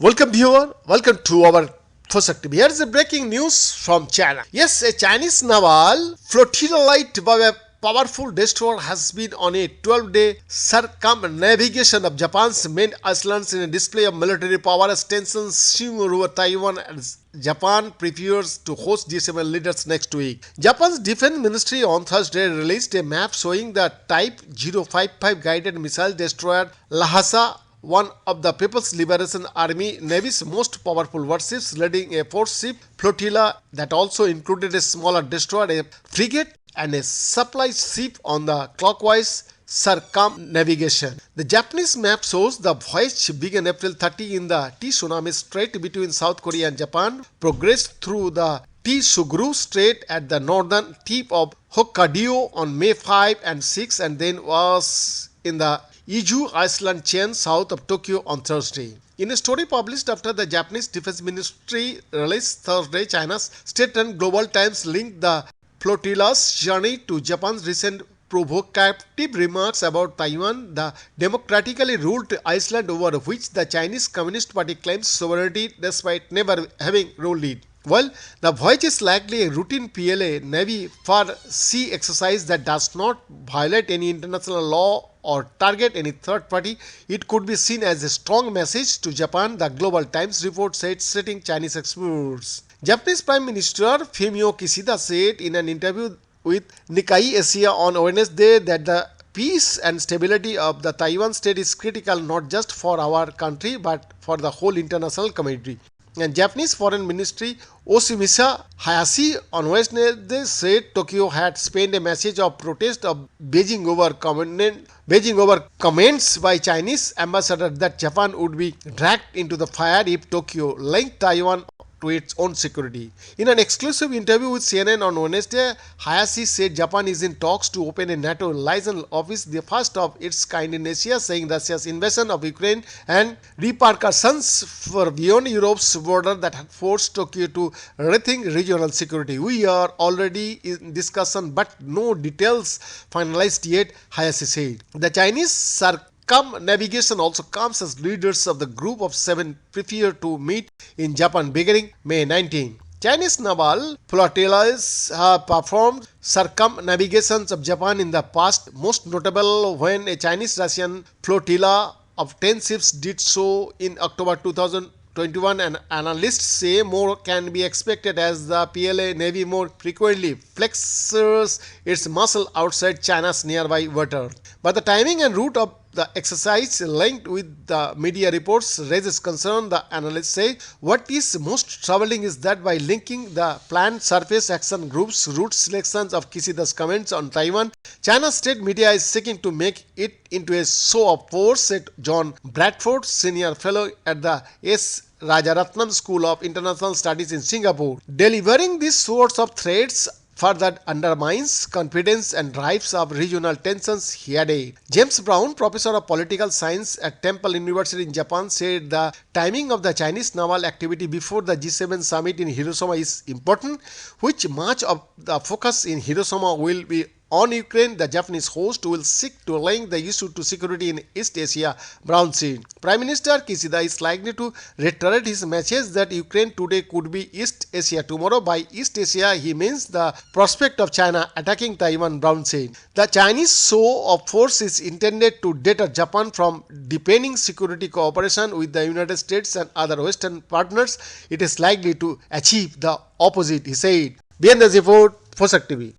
Welcome viewer, welcome to our first TV. Here is a breaking news from China. Yes, a Chinese naval flotilla light by a powerful destroyer has been on a 12-day circumnavigation of Japan's main islands in a display of military power as tensions simmer over Taiwan as Japan prepares to host G7 leaders next week. Japan's defense ministry on Thursday released a map showing the Type 055 guided missile destroyer Lhasa, one of the People's Liberation Army Navy's most powerful warships, leading a four-ship flotilla that also included a smaller destroyer, a frigate, and a supply ship on the clockwise circumnavigation. The Japanese map shows the voyage began April 30 in the Tsunami Strait between South Korea and Japan, progressed through the Tsuguru Strait at the northern tip of Hokkaido on May 5 and 6, and then was in the Iju Island chain south of Tokyo on Thursday. In a story published after the Japanese Defense Ministry released Thursday, China's state-run Global Times linked the flotilla's journey to Japan's recent provocative remarks about Taiwan, the democratically ruled island over which the Chinese Communist Party claims sovereignty despite never having ruled it. Well, the voyage is likely a routine PLA Navy for sea exercise that does not violate any international law or target any third party. It could be seen as a strong message to Japan, the Global Times report said, citing Chinese experts. Japanese Prime Minister Fumio Kishida said in an interview with Nikkei Asia on Wednesday that the peace and stability of the Taiwan state is critical not just for our country but for the whole international community. And Japanese Foreign Ministry Yoshimasa Hayashi on Wednesday said Tokyo had sent a message of protest of Beijing over comments by Chinese ambassador that Japan would be dragged into the fire if Tokyo linked Taiwan to its own security. In an exclusive interview with CNN on Wednesday, Hayashi said Japan is in talks to open a NATO liaison office, the first of its kind in Asia, saying Russia's invasion of Ukraine and repercussions for beyond Europe's border that had forced Tokyo to rethink regional security. We are already in discussion but no details finalized yet, Hayashi said. The Chinese circumnavigation also comes as leaders of the group of 7 prepare to meet in Japan beginning May 19. Chinese naval flotillas have performed circumnavigations of Japan in the past, most notable when a Chinese-Russian flotilla of 10 ships did so in October 2021, and analysts say more can be expected as the PLA Navy more frequently flexes its muscle outside China's nearby water. But the timing and route of the exercise linked with the media reports raises concern, the analysts say. What is most troubling is that by linking the planned surface action group's route selections of Kishida's comments on Taiwan, China's state media is seeking to make it into a show of force, said John Bradford, senior fellow at the S. Rajaratnam School of International Studies in Singapore. Delivering these sorts of threats further undermines confidence and drives up regional tensions, he added. James Brown, professor of political science at Temple University in Japan, said the timing of the Chinese naval activity before the G7 summit in Hiroshima is important, which much of the focus in Hiroshima will be on Ukraine. The Japanese host will seek to link the issue to security in East Asia, Brown said. Prime Minister Kishida is likely to reiterate his message that Ukraine today could be East Asia tomorrow. By East Asia, he means the prospect of China attacking Taiwan, Brown said. The Chinese show of force is intended to deter Japan from deepening security cooperation with the United States and other Western partners. It is likely to achieve the opposite, he said. Behind the report, Fosak TV.